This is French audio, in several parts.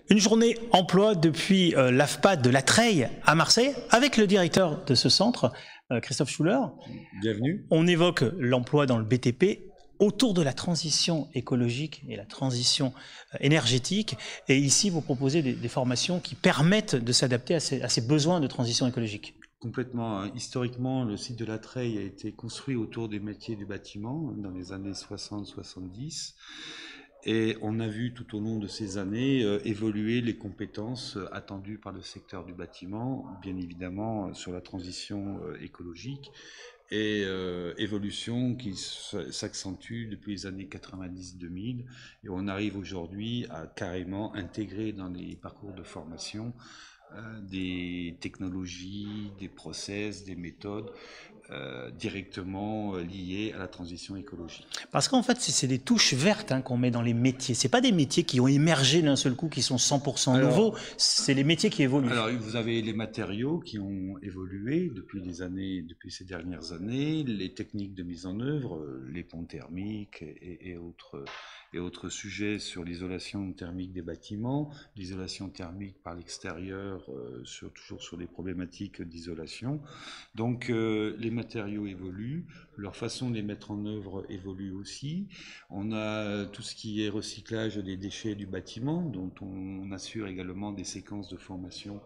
Une journée emploi depuis l'AFPA de La Treille à Marseille, avec le directeur de ce centre, Christophe Schuller. Bienvenue. On évoque l'emploi dans le BTP autour de la transition écologique et la transition énergétique. Et ici, vous proposez des formations qui permettent de s'adapter à ces besoins de transition écologique. Complètement. Historiquement, le site de La Treille a été construit autour des métiers du bâtiment dans les années 60-70. Et on a vu tout au long de ces années évoluer les compétences attendues par le secteur du bâtiment, bien évidemment sur la transition écologique, et évolution qui s'accentue depuis les années 90-2000. Et on arrive aujourd'hui à carrément intégrer dans les parcours de formation des technologies, des process, des méthodes directement liées à la transition écologique. Parce qu'en fait, c'est des touches vertes qu'on met dans les métiers. Ce pas des métiers qui ont émergé d'un seul coup, qui sont 100% nouveaux. C'est les métiers qui évoluent. Alors, vous avez les matériaux qui ont évolué depuis ces dernières années, les techniques de mise en œuvre, les ponts thermiques et autres sujets sur l'isolation thermique des bâtiments, l'isolation thermique par l'extérieur, toujours sur les problématiques d'isolation. Donc, les matériaux évoluent, leur façon de les mettre en œuvre évolue aussi. On a tout ce qui est recyclage des déchets du bâtiment, dont on assure également des séquences de formation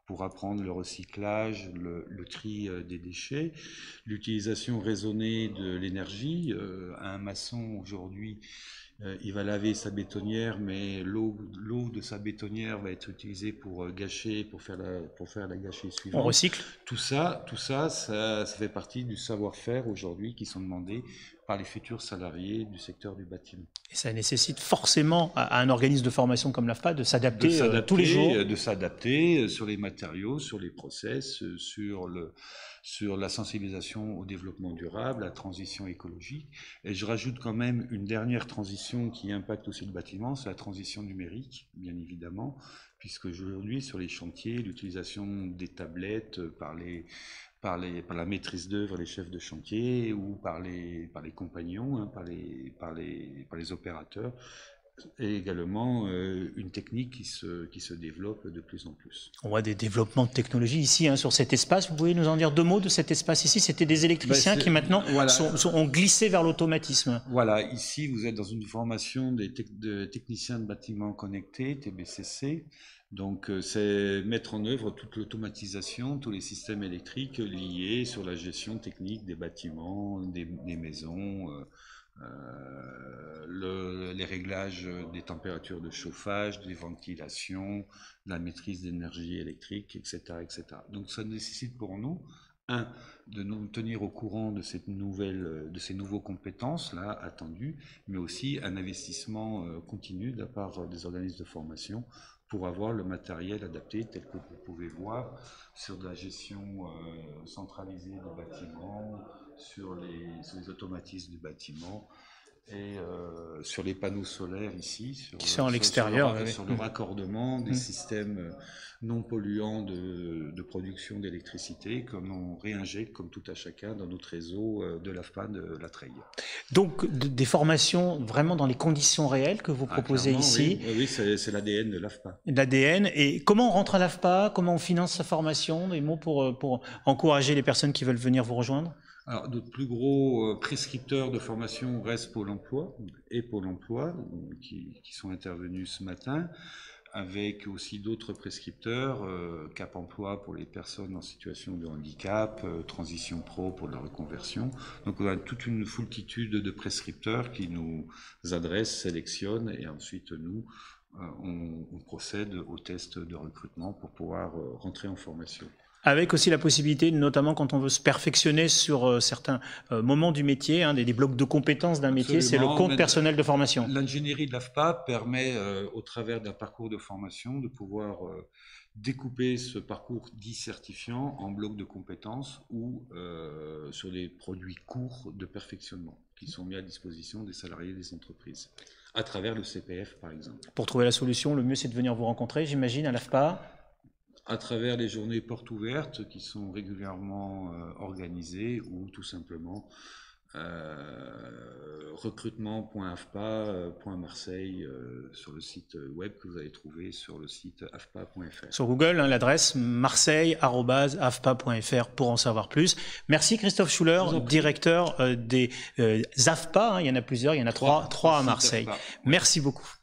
pour apprendre le recyclage, le tri des déchets, l'utilisation raisonnée de l'énergie. Un maçon aujourd'hui, il va laver sa bétonnière, mais l'eau de sa bétonnière va être utilisée pour gâcher, pour faire la gâchée suivante. On recycle. Tout ça fait partie du savoir-faire aujourd'hui qui sont demandés par les futurs salariés du secteur du bâtiment. Et ça nécessite forcément à un organisme de formation comme l'AFPA de s'adapter tous les jours. De s'adapter sur les matériaux, sur les process, sur la sensibilisation au développement durable, la transition écologique. Et je rajoute quand même une dernière transition qui impacte aussi le bâtiment, c'est la transition numérique, bien évidemment, puisque aujourd'hui, sur les chantiers, l'utilisation des tablettes par la maîtrise d'œuvre, les chefs de chantier, ou par les compagnons, par les opérateurs, et également une technique qui se développe de plus en plus. On voit des développements de technologie ici sur cet espace. Vous pouvez nous en dire deux mots de cet espace ici? C'était des électriciens qui maintenant ont glissé vers l'automatisme. Voilà, ici vous êtes dans une formation de techniciens de bâtiments connectés, TBCC. Donc c'est mettre en œuvre toute l'automatisation, tous les systèmes électriques liés sur la gestion technique des bâtiments, des maisons, les réglages des températures de chauffage, des ventilations, la maîtrise d'énergie électrique, etc., etc. Donc ça nécessite pour nous, de nous tenir au courant de ces nouveaux compétences là attendues, mais aussi un investissement continu de la part des organismes de formation pour avoir le matériel adapté tel que vous pouvez voir sur de la gestion centralisée du bâtiment, sur les automatismes du bâtiment et sur les panneaux solaires ici, qui sont à l'extérieur, sur le raccordement des systèmes non polluants de production d'électricité que l'on réinjecte comme tout à chacun dans notre réseau de l'AFPA de La Treille. Donc des formations vraiment dans les conditions réelles que vous proposez ici. Oui, c'est l'ADN de l'AFPA. L'ADN. Et comment on rentre à l'AFPA? Comment on finance sa formation? Des mots pour encourager les personnes qui veulent venir vous rejoindre? Alors, notre plus gros prescripteurs de formation reste Pôle emploi qui sont intervenus ce matin, avec aussi d'autres prescripteurs, Cap emploi pour les personnes en situation de handicap, Transition Pro pour la reconversion. Donc on a toute une foultitude de prescripteurs qui nous adressent, sélectionnent, et ensuite nous, on procède aux tests de recrutement pour pouvoir rentrer en formation. Avec aussi la possibilité, notamment quand on veut se perfectionner sur certains moments du métier, des blocs de compétences d'un métier, c'est le compte personnel de formation. L'ingénierie de l'AFPA permet, au travers d'un parcours de formation, de pouvoir découper ce parcours dit certifiant en blocs de compétences ou sur des produits courts de perfectionnement qui sont mis à disposition des salariés des entreprises, à travers le CPF par exemple. Pour trouver la solution, le mieux c'est de venir vous rencontrer, j'imagine, à l'AFPA. À travers les journées portes ouvertes qui sont régulièrement organisées, ou tout simplement recrutement.afpa.marseille sur le site web que vous allez trouver sur le site afpa.fr. Sur Google, hein, l'adresse marseille@afpa.fr pour en savoir plus. Merci Christophe Schuller, directeur des AFPA. Hein, il y en a plusieurs, il y en a trois à Marseille. Merci beaucoup.